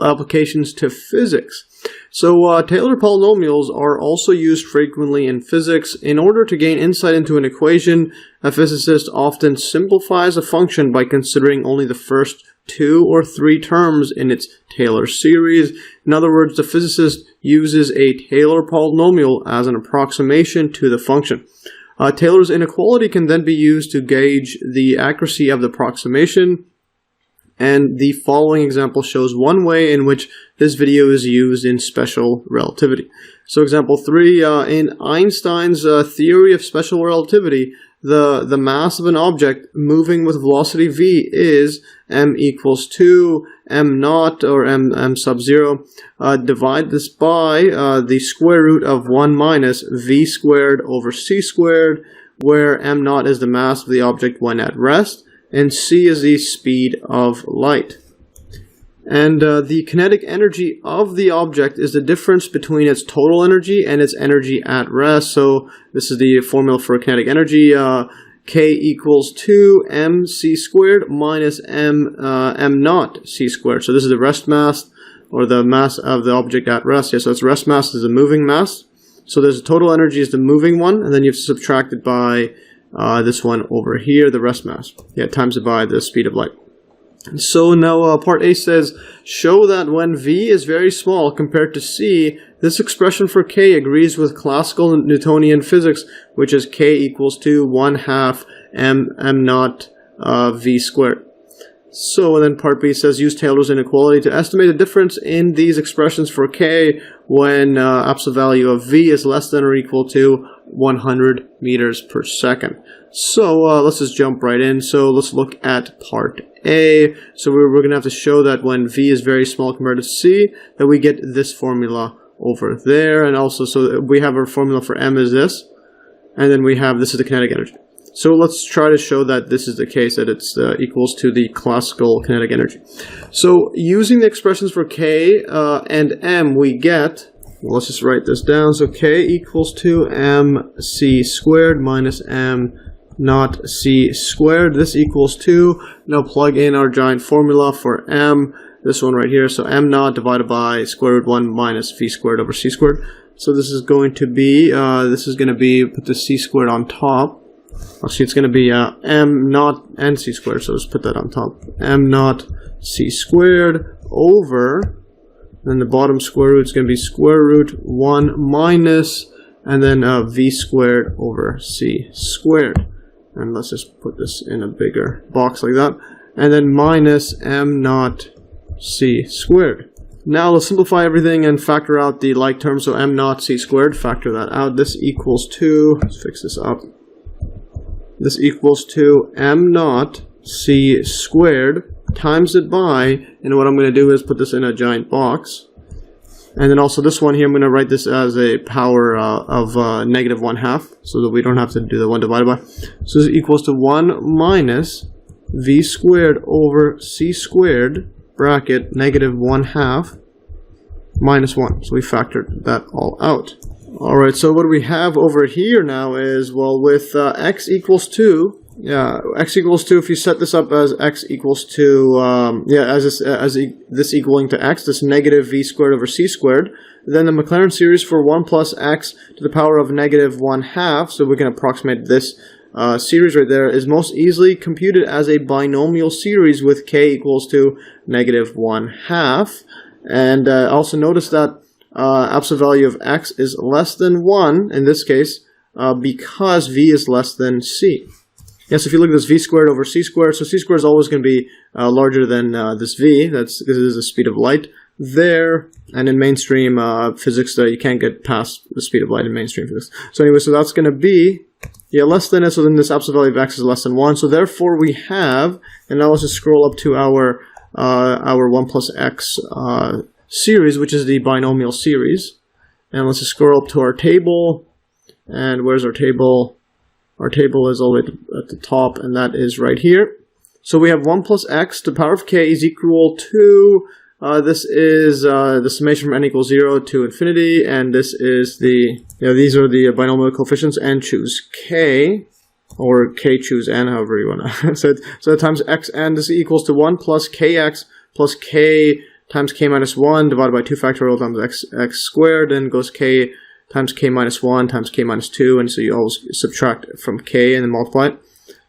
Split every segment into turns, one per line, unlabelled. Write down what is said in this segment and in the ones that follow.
applications to physics. So Taylor polynomials are also used frequently in physics. In order to gain insight into an equation, a physicist often simplifies a function by considering only the first 2 or 3 terms in its Taylor series. In other words, the physicist uses a Taylor polynomial as an approximation to the function. Taylor's inequality can then be used to gauge the accuracy of the approximation. And the following example shows one way in which this video is used in special relativity. So example 3, in Einstein's theory of special relativity, the mass of an object moving with velocity v is m equals 2 m naught, or m sub 0. Divide this by the square root of 1 minus v squared over c squared, where m naught is the mass of the object when at rest, and c is the speed of light. And the kinetic energy of the object is the difference between its total energy and its energy at rest. So this is the formula for kinetic energy. K equals 2 mc squared minus m naught c squared. So this is the rest mass, or the mass of the object at rest. Yeah, so its rest mass is the moving mass. So there's the total energy is the moving one, and then you have to subtract it by this one over here, the rest mass. Yeah, times it by the speed of light. So now part A says, show that when v is very small compared to c, this expression for k agrees with classical Newtonian physics, which is k equals to 1/2 m naught v squared. So then part B says, use Taylor's inequality to estimate the difference in these expressions for k when absolute value of v is less than or equal to 100 meters per second. So let's just jump right in. So let's look at part A. So we're going to have to show that when v is very small compared to c, that we get this formula over there. And also, so we have our formula for m is this, and then we have, this is the kinetic energy. So let's try to show that this is the case, that it's equals to the classical kinetic energy. So using the expressions for k and m, we get, well, let's just write this down. So k equals to mc squared minus m naught c squared. This equals 2. Now plug in our giant formula for m, this one right here. So m naught divided by square root 1 minus v squared over c squared. So this is going to be, put the c squared on top. Actually, it's going to be m naught and c squared, so let's put that on top. M naught c squared over, then the bottom square root is going to be square root 1 minus, and then v squared over c squared. And let's just put this in a bigger box like that. And then minus m naught c squared. Now let's simplify everything and factor out the like terms. So m naught c squared, factor that out. This equals to, let's fix this up. This equals to m naught c squared times it by, and what I'm going to do is put this in a giant box. And then also this one here, I'm going to write this as a power of negative 1/2, so that we don't have to do the 1 divided by. So this equals to 1 minus v squared over c squared, bracket, negative 1/2 minus 1. So we factored that all out. Alright, so what we have over here now is, well, with x equals 2, x equals 2, if you set this up as x equals to, this equaling to x, this negative v squared over c squared, then the Maclaurin series for 1 plus x to the power of negative 1/2, so we can approximate this series right there, is most easily computed as a binomial series with k equals to negative 1/2. And also notice that absolute value of x is less than 1 in this case because v is less than c. Yes, if you look at this v squared over c squared, so c squared is always going to be larger than this v. That's because it is the speed of light there. And in mainstream physics, you can't get past the speed of light in mainstream physics. So anyway, so that's going to be less than it. So then this absolute value of x is less than 1. So therefore we have, and now let's just scroll up to our 1 plus x series, which is the binomial series. And let's just scroll up to our table. And where's our table? Our table is all the way at the top, and that is right here. So we have 1 plus x to the power of k is equal to, this is the summation from n equals 0 to infinity, and this is the, these are the binomial coefficients, and choose k, or k choose n, however you want to say it. So times x n, this equals to 1 plus kx plus k times k minus 1 divided by 2 factorial times x squared, then goes k times k minus 1 times k minus 2, and so you always subtract from k and then multiply it.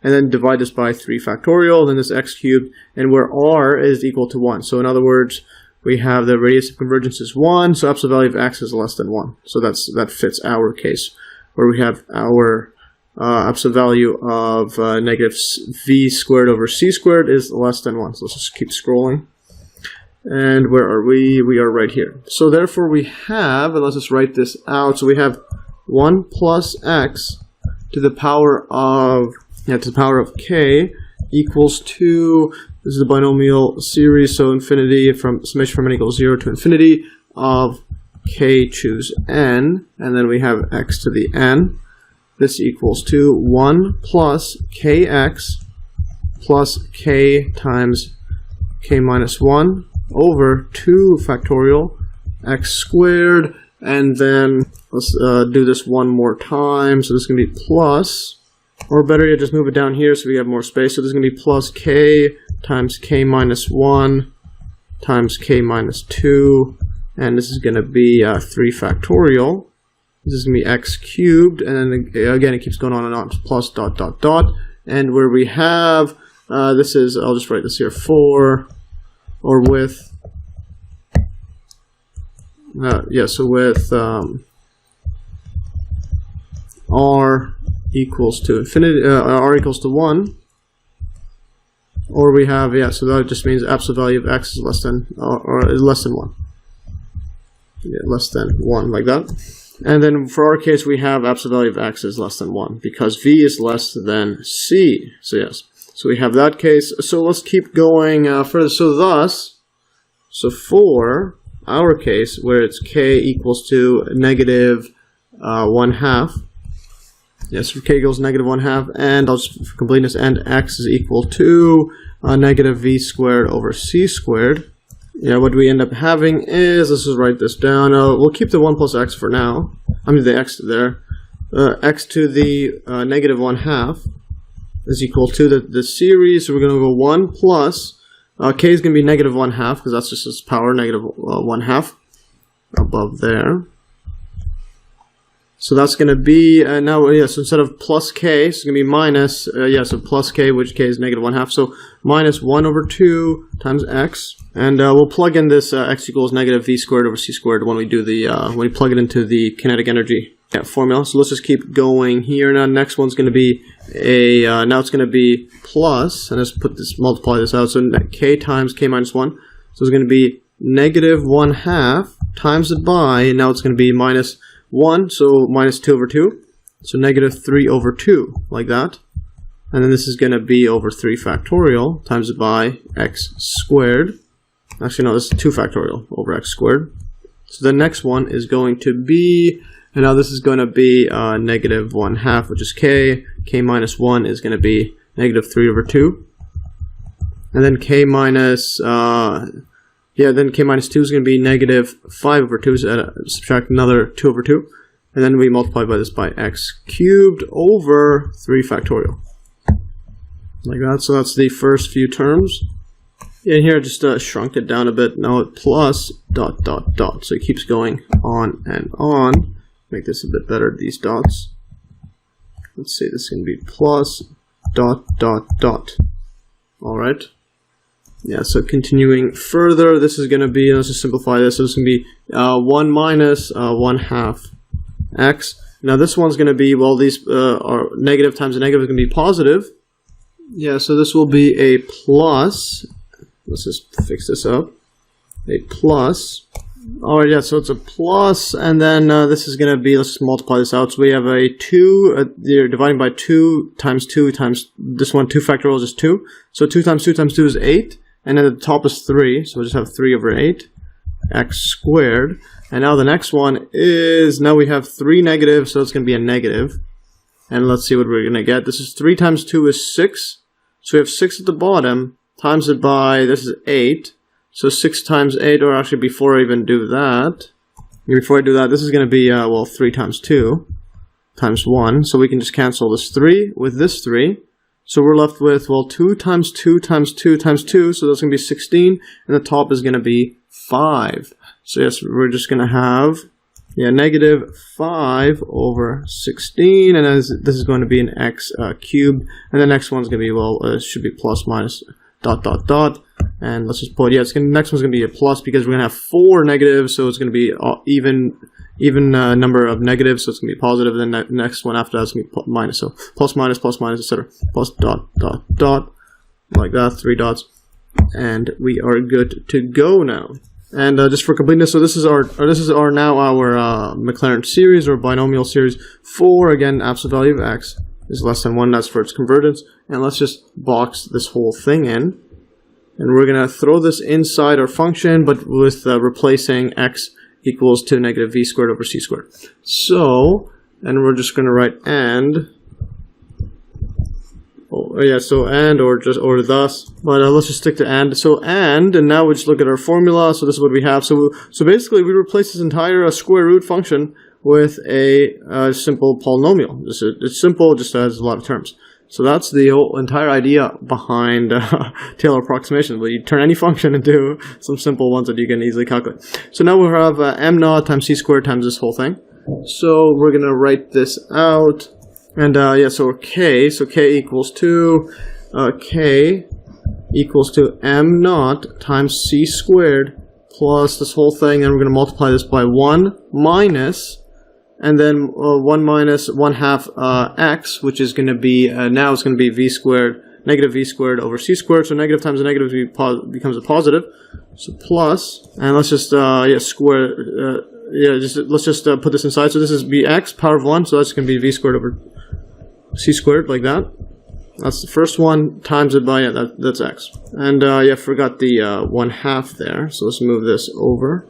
And then divide this by 3 factorial, then this x cubed, and where r is equal to 1. So in other words, we have the radius of convergence is 1, so absolute value of x is less than 1. So that fits our case, where we have our absolute value of negative v squared over c squared is less than 1. So let's just keep scrolling. And where are we? We are right here. So therefore we have, and let's just write this out, so we have 1 plus x to the power of k equals 2, this is the binomial series, so infinity from summation from n equals 0 to infinity of k choose n, and then we have x to the n. This equals to 1 plus kx plus k times k minus 1 over 2 factorial x squared, and then let's do this one more time. So this is going to be plus, or better yet, just move it down here so we have more space. So this is going to be plus k times k minus 1 times k minus 2, and this is going to be 3 factorial. This is going to be x cubed, and then again it keeps going on and on, plus dot dot dot, and where we have, this is, I'll just write this here, 4, or with, so with r equals to infinity, r equals to 1, or we have, so that just means absolute value of x is less than, or less than 1. Yeah, less than 1, like that. And then for our case, we have absolute value of x is less than 1, because v is less than c. So yes, so we have that case. So let's keep going further. So thus, so for our case, where it's k equals to negative 1/2, yes, for k equals negative 1/2, and I'll just, for completeness, and x is equal to negative v squared over c squared. Yeah, what we end up having is, let's just write this down. We'll keep the 1 plus x for now. I mean the x there. X to the negative 1/2 is equal to the series. So we're going to go 1 plus, k is going to be negative 1/2, because that's just its power, negative 1/2 above there. So that's going to be, now, so instead of plus k, it's going to be minus, so plus k, which k is negative 1/2. So minus 1 over 2 times x. And we'll plug in this x equals negative v squared over c squared when we do the, when we plug it into the kinetic energy formula. So let's just keep going here. Now, next one's going to be now it's going to be plus, and let's multiply this out. So k times k minus 1. So it's going to be negative 1/2 times it by, and now it's going to be minus 1, so minus 2 over 2. So negative 3 over 2, like that. And then this is going to be over 3 factorial times it by x squared. Actually, no, this is 2 factorial over x squared. So the next one is going to be, and now this is going to be negative 1/2, which is k. K minus 1 is going to be negative 3 over 2. And then k minus, then k minus 2 is going to be negative 5 over 2, so subtract another 2 over 2. And then we multiply by this by x cubed over 3 factorial. Like that, so that's the first few terms. Yeah, here I just shrunk it down a bit. Now it plus dot dot dot. So it keeps going on and on. Make this a bit better, these dots. Let's see, this is going to be plus dot dot dot. Alright. Yeah, so continuing further, this is going to be, let's just simplify this. So this is going to be 1 minus 1/2 x. Now this one's going to be, well, these are negative times a negative is going to be positive. Yeah, so this will be a plus. Let's just fix this up. A plus. Alright, yeah, so it's a plus, and then this is going to be, let's just multiply this out. So we have a 2, you're dividing by 2 times this one, 2 factorial is just 2. So 2 times 2 times 2 is 8, and then the top is 3, so we'll just have 3 over 8, x squared. And now the next one is, now we have 3 negatives, so it's going to be a negative. And let's see what we're going to get. This is 3 times 2 is 6, so we have 6 at the bottom, times it by, this is 8. So 6 times 8, or actually before I even do that, this is going to be, 3 times 2 times 1. So we can just cancel this 3 with this 3. So we're left with, 2 times 2 times 2 times 2. So that's going to be 16. And the top is going to be 5. So yes, we're just going to have, negative 5 over 16, and this is going to be an x cubed, and the next one's going to be, well, it should be plus minus dot dot dot, and let's just put, next one's going to be a plus because we're going to have 4 negatives, so it's going to be even number of negatives, so it's going to be positive, and then the next one after that is going to be minus, so plus minus, etc., plus dot dot dot, like that, 3 dots, and we are good to go now. And just for completeness, so this is our Maclaurin series or binomial series for, again, absolute value of x is less than 1. That's for its convergence. And let's just box this whole thing in. And we're going to throw this inside our function, but with replacing x equals to negative v squared over c squared. So, and we're just going to write and. Or thus, but let's just stick to and. So and now we just look at our formula. So this is what we have. So basically we replace this entire square root function with a simple polynomial. It's simple, just has a lot of terms. So that's the whole entire idea behind Taylor approximation. Where you turn any function into some simple ones that you can easily calculate. So now we have m naught times c squared times this whole thing. So we're gonna write this out. And so k equals to m naught times c squared plus this whole thing, and we're going to multiply this by 1 minus, and then 1 minus 1/2 x, which is going to be, now it's going to be v squared, negative v squared over c squared, so negative times a negative becomes a positive, so plus, and let's just, let's just put this inside, so this is bx, power of 1, so that's going to be v squared over c squared, like that. That's the first one, times it by, that's x. And forgot the 1/2 there, so let's move this over.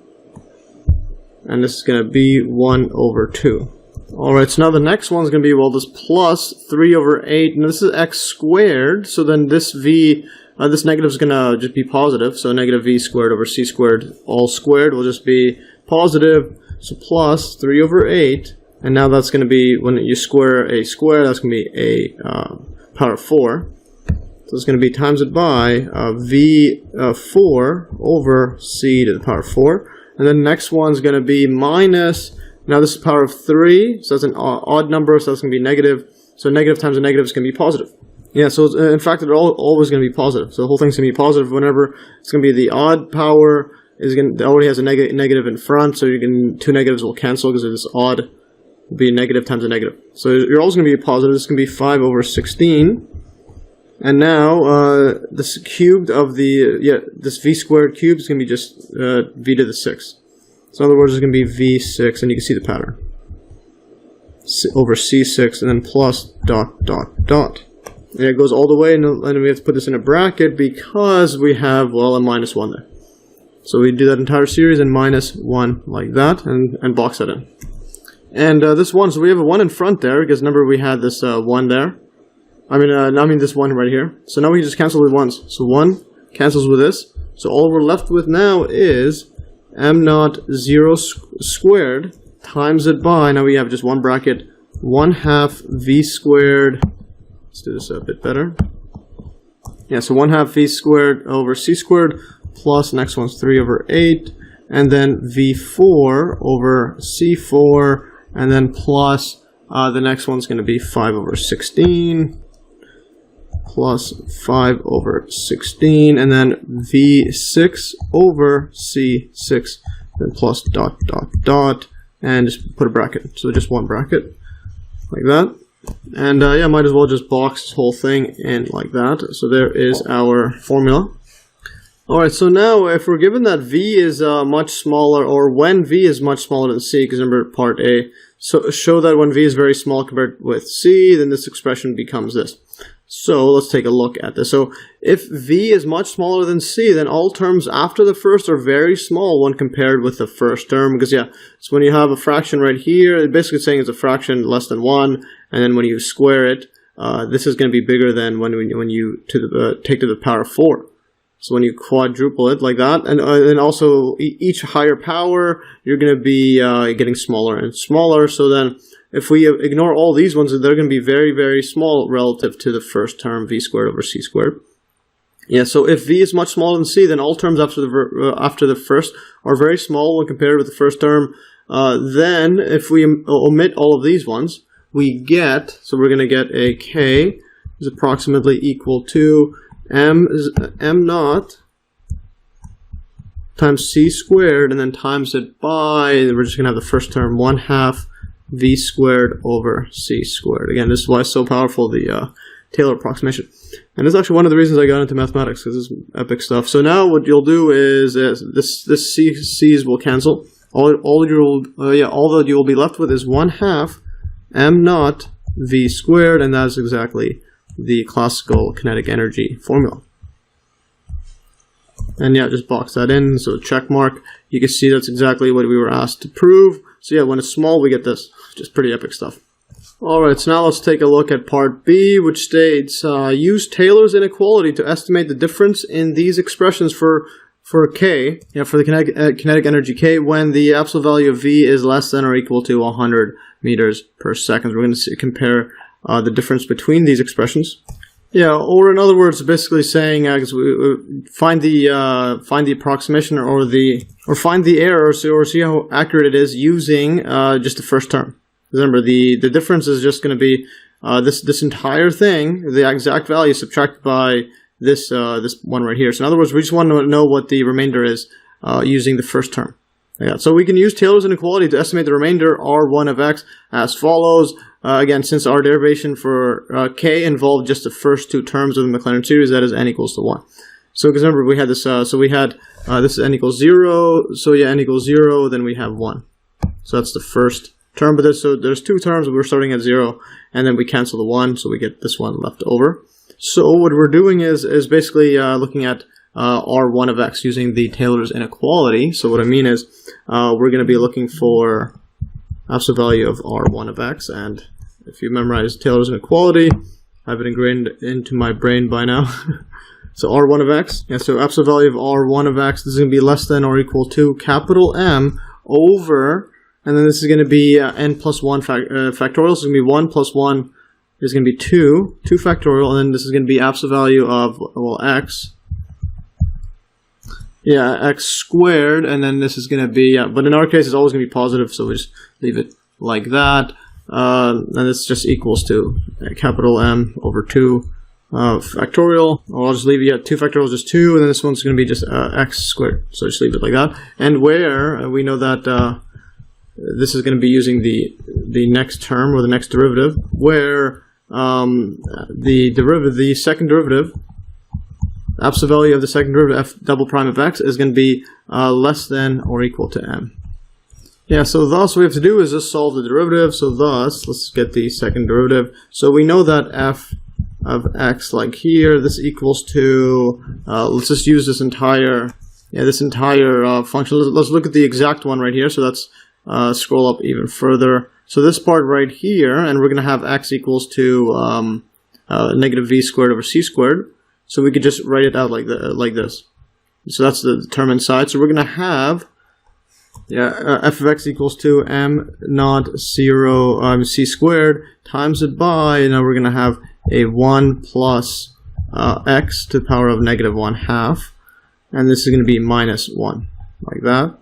And this is going to be 1 over 2. Alright, so now the next one's going to be, well, this plus 3 over 8, and this is x squared, so then this this negative is going to just be positive, so negative v squared over c squared all squared will just be positive, so plus 3 over 8. And now that's going to be, when you square a square, that's going to be a power of 4. So it's going to be times it by v4 over c to the power of 4. And then the next one's going to be minus, now this is power of 3, so that's an odd number, so that's going to be negative. So negative times a negative is going to be positive. Yeah, so in fact, it's always going to be positive. So the whole thing's going to be positive whenever it's going to be the odd power, it already has a negative in front, so 2 negatives will cancel because of this odd. Be negative times a negative. So you're always going to be a positive. This is going to be 5 over 16. And now this cubed of this v squared cubed is going to be just v to the 6. So in other words, it's going to be v6, and you can see the pattern. Over c6, and then plus dot dot dot. And it goes all the way, and we have to put this in a bracket because we have, well, a minus 1 there. So we do that entire series and minus 1 like that, and box that in. And this 1, so we have a 1 in front there, because remember we had this 1 there. I mean this 1 right here. So now we can just cancel with 1s. So 1 cancels with this. So all we're left with now is m naught 0 squared times it by, now we have just one bracket, 1/2 v squared. Let's do this a bit better. Yeah, so 1/2 v squared over c squared plus, next one's 3 over 8. And then v4 over c4. And then plus, the next one's going to be 5 over 16, plus 5 over 16, and then v6 over c6, then plus dot dot dot, and just put a bracket. So just one bracket, like that. And might as well just box this whole thing in like that. So there is our formula. Alright, so now if we're given that v is much smaller, or when v is much smaller than c, because remember part A, so show that when v is very small compared with c, then this expression becomes this. So let's take a look at this. So if v is much smaller than c, then all terms after the first are very small when compared with the first term. Because so when you have a fraction right here, it's basically saying it's a fraction less than 1, and then when you square it, this is going to be bigger than when you take to the power of 4. So when you quadruple it like that, and also each higher power, you're going to be getting smaller and smaller. So then if we ignore all these ones, they're going to be very, very small relative to the first term, v squared over c squared. Yeah, so if v is much smaller than c, then all terms after the first are very small when compared with the first term. Then if we omit all of these ones, we get, so we're going to get a k is approximately equal to m naught times c squared, and then times it by, and we're just going to have the first term 1/2 v squared over c squared. Again, this is why it's so powerful, the Taylor approximation. And this is actually one of the reasons I got into mathematics, because this is epic stuff. So now what you'll do is this c's will cancel. All that you will be left with is 1/2 m naught v squared, and that's exactly the classical kinetic energy formula. And yeah, just box that in, so check mark. You can see that's exactly what we were asked to prove. So yeah, when it's small, we get this. Just pretty epic stuff. Alright, so now let's take a look at part B, which states, use Taylor's inequality to estimate the difference in these expressions for K, for the kinetic energy K, when the absolute value of V is less than or equal to 100 meters per second. We're going to compare the difference between these expressions. Yeah, or in other words, basically saying find the approximation or find the error, or see how accurate it is using just the first term. Remember, the difference is just going to be this entire thing, the exact value subtracted by this one right here. So in other words, we just want to know what the remainder is using the first term. Yeah, so we can use Taylor's inequality to estimate the remainder R1 of x as follows. Again, since our derivation for k involved just the first two terms of the Maclaurin series, that is n equals to 1. So because remember, we had this, so we had this is n equals 0, so yeah, n equals 0, then we have 1. So that's the first term, but there's two terms, we're starting at 0, and then we cancel the 1, so we get this one left over. So what we're doing is basically looking at R1 of x using the Taylor's inequality. So what I mean is we're going to be looking for absolute value of R1 of x, and if you memorize Taylor's inequality, I have it ingrained into my brain by now. So R1 of x, yeah, so absolute value of R1 of x, this is going to be less than or equal to capital M over, and then this is going to be n plus 1 factorial, so it's going to be 1 plus 1 is going to be 2 factorial, and then this is going to be absolute value of, well, x. Yeah, x squared, and then this is going to be, but in our case it's always going to be positive, so we just leave it like that. And this just equals to capital M over 2 factorial. Or I'll just leave it, 2 factorial is just 2, and then this one's going to be just x squared, so just leave it like that. And where we know that this is going to be using the next term, or the next derivative, where the second derivative, absolute value of the second derivative f double prime of x, is going to be less than or equal to m. Yeah, so thus what we have to do is just solve the derivative. So thus, let's get the second derivative. So we know that f of x, like here, this equals to, let's just use this entire function. Let's look at the exact one right here. So let's scroll up even further. So this part right here, and we're going to have x equals to negative v squared over c squared. So we could just write it out like this. So that's the term inside. So we're going to have f of x equals to m naught 0 c squared times it by, and now we're going to have a 1 plus x to the power of negative 1/2, and this is going to be minus 1, like that.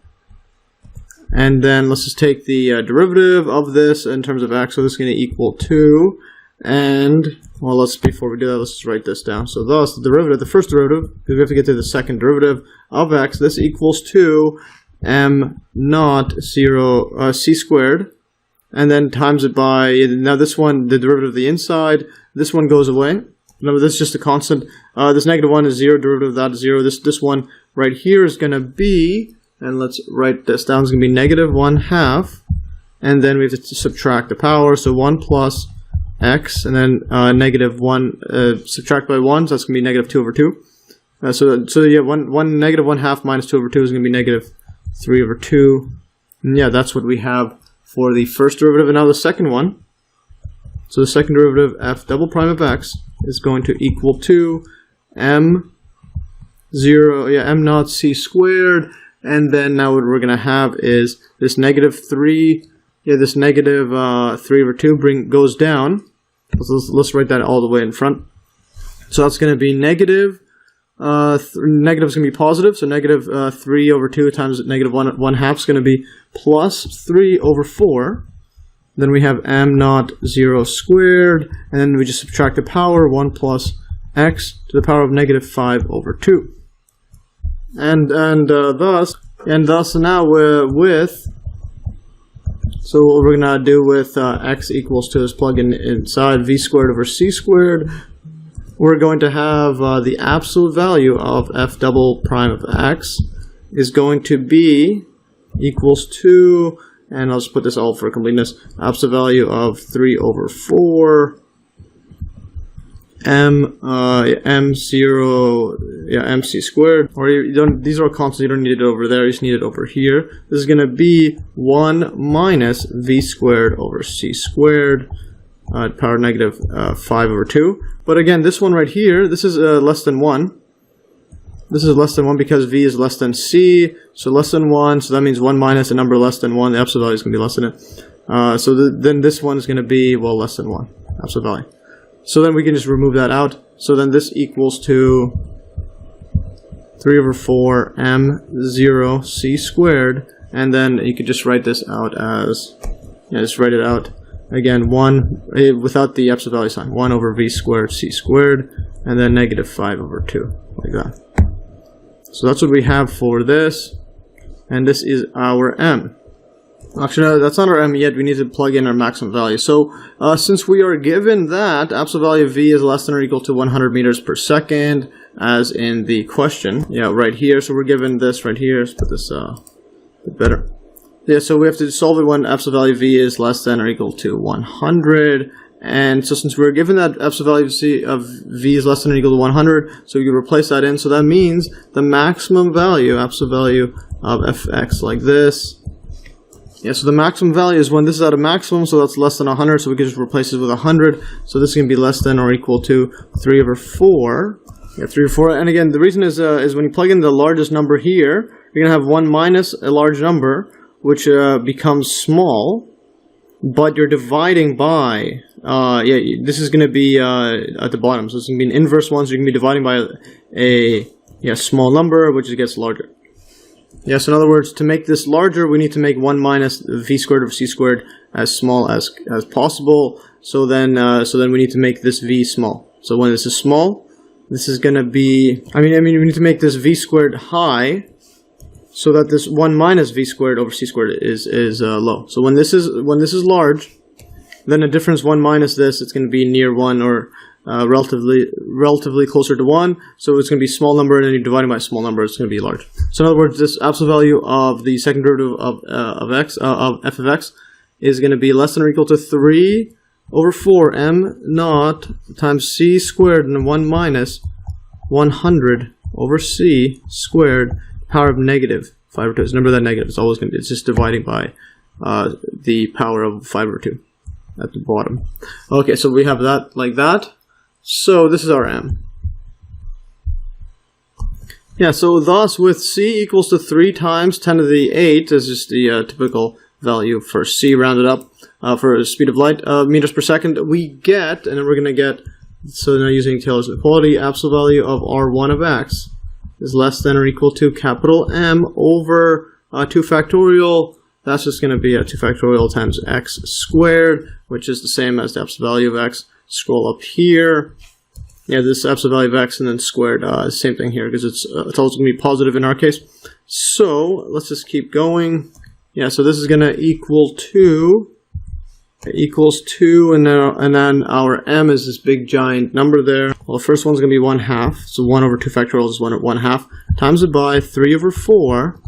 And then let's just take the derivative of this in terms of x, so this is going to equal 2, and, well, before we do that, let's just write this down. So thus, the derivative, the first derivative, because we have to get to the second derivative of x, this equals to m naught 0 c squared, and then times it by, now this one, the derivative of the inside, this one goes away. Remember, this is just a constant. This negative 1 is 0, derivative of that is 0. This one right here is going to be, and let's write this down, it's going to be negative 1/2, and then we have to subtract the power, so 1 plus x, and then negative 1, subtract by 1, so that's going to be negative 2 over 2. So yeah, negative 1/2 minus 2 over 2 is going to be negative 3 over 2. And yeah, that's what we have for the first derivative. And now the second one. So the second derivative, f double prime of x, is going to equal to m naught c squared. And then now what we're going to have is this negative 3, this negative 3 over 2 goes down. Let's write that all the way in front. So that's going to be negative negative is going to be positive, so negative 3 over 2 times negative 1/2 is going to be plus 3 over 4. Then we have m naught 0 squared, and then we just subtract the power, 1 plus x to the power of negative 5 over 2. And thus now so what we're going to do with x equals to is plug in inside v squared over c squared. We're going to have the absolute value of f double prime of x is going to be equals to, and I'll just put this all for completeness, absolute value of 3 over 4 mc squared, or you don't, these are constants, you don't need it over there, you just need it over here. This is going to be 1 minus v squared over c squared, power negative 5 over 2. But again, this one right here, this is less than 1. This is less than 1 because v is less than c, so less than 1, so that means 1 minus a number less than 1, the absolute value is going to be less than it. Then this one is going to be, well, less than 1, absolute value. So then we can just remove that out. So then this equals to 3 over 4 m0 c squared, and then you could just write this out as, just write it out again, 1 without the absolute value sign, 1 over v squared c squared, and then negative 5 over 2, like that. So that's what we have for this, and this is our m. Actually, no, that's not our m yet. We need to plug in our maximum value. So, since we are given that absolute value of v is less than or equal to 100 meters per second, as in the question, right here. So we're given this right here. Let's put this a bit better. So we have to solve it when absolute value of v is less than or equal to 100. And so since we're given that absolute value of v is less than or equal to 100, so we can replace that in. So that means the maximum value, absolute value of fx, like this. So the maximum value is when this is at a maximum, so that's less than 100, so we can just replace it with 100. So this is going to be less than or equal to 3 over 4. 3 over 4. And again, the reason is when you plug in the largest number here, you're going to have 1 minus a large number, which becomes small, but you're dividing by, this is going to be at the bottom, so it's going to be an inverse one, so you're going to be dividing by a small number, which gets larger. So in other words, to make this larger, we need to make 1 minus v squared over c squared as small as possible. So then we need to make this v small. So when this is small, this is going to be, we need to make this v squared high, so that this 1 minus v squared over c squared is low. So when this is large, then the difference 1 minus this, it's going to be near 1 or relatively closer to 1, so it's going to be a small number, and then you're dividing by a small number, it's going to be large. So in other words, this absolute value of the second derivative of f of x is going to be less than or equal to 3 over 4 m naught times c squared and 1 minus 100 over c squared power of negative 5 over 2. So remember that negative, it's just dividing by the power of 5 over 2 at the bottom. Okay, so we have that like that. So this is our m. So thus with c equals to 3 times 10 to the 8 is just the typical value for c rounded up for speed of light, meters per second, we get, and then we're going to get, so now using Taylor's inequality, absolute value of r1 of x is less than or equal to capital M over 2 factorial. That's just going to be 2 factorial times x squared, which is the same as the absolute value of x. Scroll up here. This absolute value of x and then squared, same thing here, because it's always going to be positive in our case. So let's just keep going. So this is going to equal 2, and then our m is this big giant number there. Well, the first one's going to be 1/2, so 1 over 2 factorial is 1/2, times it by 3 over 4.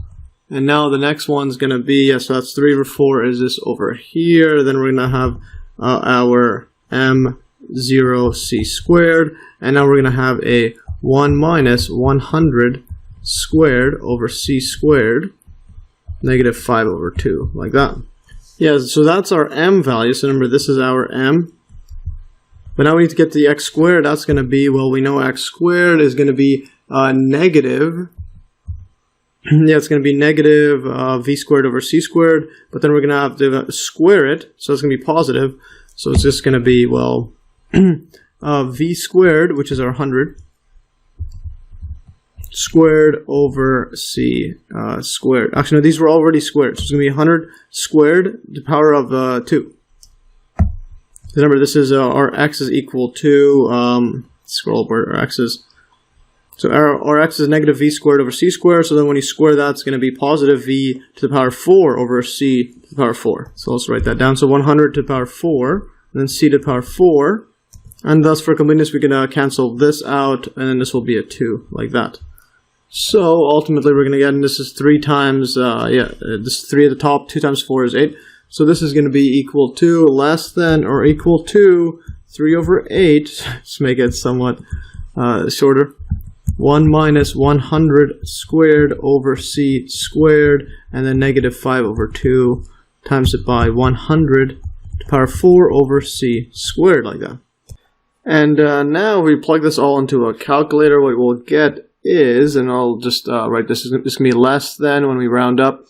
And now the next one's going to be, so that's 3 over 4 is this over here. Then we're going to have our m0 c squared. And now we're going to have a 1 minus 100 squared over c squared, negative 5 over 2, like that. So that's our m value. So remember, this is our m. But now we need to get to the x squared. That's going to be, well, we know x squared is going to be negative. It's going to be negative v squared over c squared. But then we're going to have to square it. So it's going to be positive. So it's just going to be, well, v squared, which is our 100, squared over c squared. Actually, no, these were already squared. So it's going to be 100 squared to the power of 2. Remember, this is our x is equal to, scroll where our x is. So our x is negative v squared over c squared. So then when you square that, it's going to be positive v to the power 4 over c to the power 4. So let's write that down. So 100 to the power 4, and then c to the power 4. And thus, for completeness, we can cancel this out, and then this will be a 2, like that. So ultimately, we're going to get, and this is 3 times, this is 3 at the top, 2 times 4 is 8. So this is going to be equal to, less than, or equal to 3 over 8. Let's make it somewhat shorter. 1 minus 100 squared over c squared, and then negative 5 over 2 times it by 100 to the power 4 over c squared, like that. And now we plug this all into a calculator. What we'll get is, and I'll just write this going to be less than when we round up.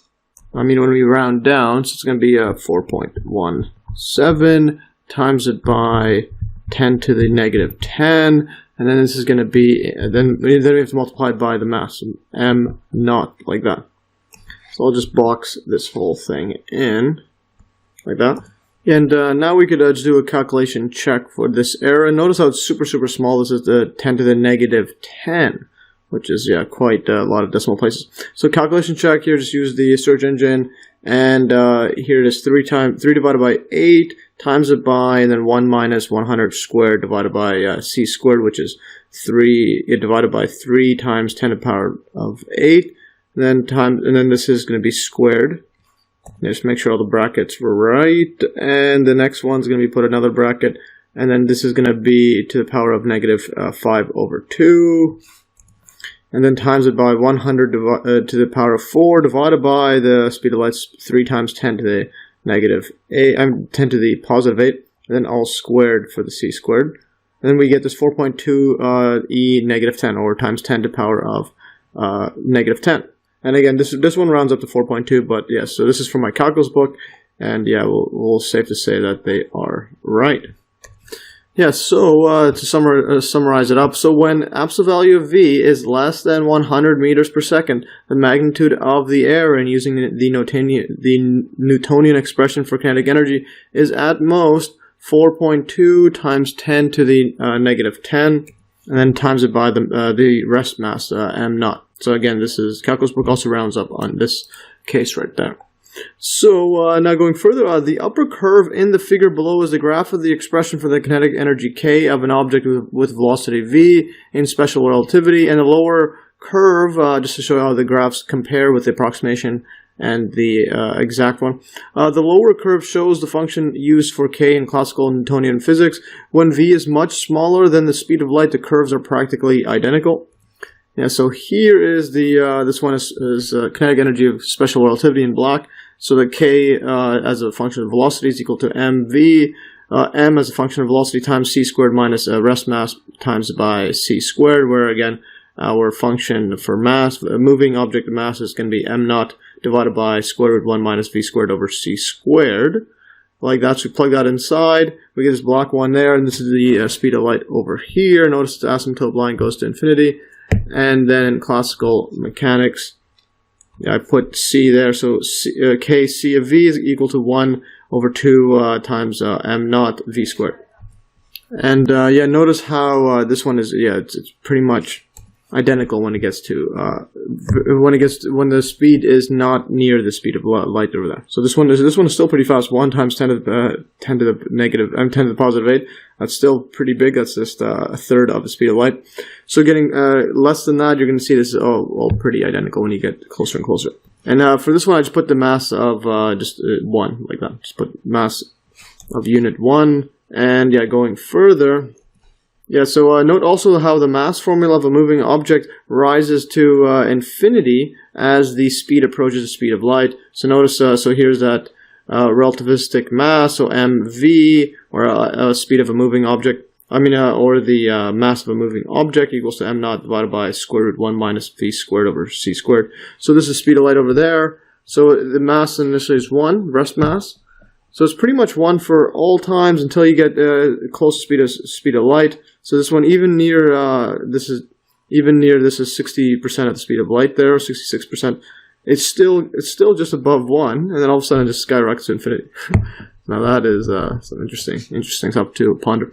When we round down, so it's going to be 4.17 times it by 10 to the negative 10, and then this is going to be, then we have to multiply it by the mass, m naught, like that. So I'll just box this whole thing in, like that. And now we could just do a calculation check for this error. Notice how it's super, super small. This is the 10 to the negative 10. Which is, yeah, quite a lot of decimal places. So calculation check here, just use the search engine, and here it is 3 divided by 8, times it by, and then 1 minus 100 squared divided by c squared, which is 3, divided by 3 times 10 to the power of 8, and then this is going to be squared. Just make sure all the brackets were right, and the next one's going to be put another bracket, and then this is going to be to the power of negative 5 over 2. And then times it by 100 to the power of 4 divided by the speed of light, 3 times 10 to the negative 8, 10 to the positive 8, and then all squared for the c squared. And then we get this 4.2 e negative 10, or times 10 to the power of negative 10. And again, this one rounds up to 4.2, but yes, so this is from my calculus book, and yeah, we'll safe to say that they are right. Yeah, so to summarize it up, so when absolute value of v is less than 100 meters per second, the magnitude of the error, and using the Newtonian expression for kinetic energy, is at most 4.2 times 10 to the negative 10, and then times it by the rest mass, m naught. So again, this is calculus book also rounds up on this case right there. So now going further, the upper curve in the figure below is the graph of the expression for the kinetic energy k of an object with velocity v in special relativity, and the lower curve, just to show how the graphs compare with the approximation and the exact one. The lower curve shows the function used for k in classical Newtonian physics. When v is much smaller than the speed of light, the curves are practically identical. Yeah, so here is the this one is kinetic energy of special relativity in black. So the k as a function of velocity is equal to mv, m as a function of velocity times c squared minus rest mass times by c squared, where again our function for mass, moving object mass, is going to be m naught divided by square root 1 minus v squared over c squared. Like that, so we plug that inside, we get this black one there, and this is the speed of light over here. Notice the asymptote line goes to infinity. And then in classical mechanics, I put c there, so k c of v is equal to 1 over 2 times m naught v squared. And yeah, notice how this one is, yeah, it's pretty much identical when it gets to when the speed is not near the speed of light over there. So this one is still pretty fast. 1 times 10 to the negative 10 to the positive 8. That's still pretty big. That's just a third of the speed of light. So getting less than that, you're going to see this is all pretty identical when you get closer and closer. And for this one, I just put the mass of just 1, like that. Just put mass of unit 1. And yeah, going further. Yeah, so note also how the mass formula of a moving object rises to infinity as the speed approaches the speed of light. So notice, so here's that relativistic mass, so mv, or speed of a moving object, or the mass of a moving object equals to m naught divided by square root 1 minus v squared over c squared. So this is speed of light over there. So the mass initially is 1, rest mass. So it's pretty much 1 for all times until you get close to speed of light. So this one, even near even near this is 60% at the speed of light there, 66%. It's still just above 1, and then all of a sudden it just skyrockets to infinity. Now that is some interesting stuff to ponder.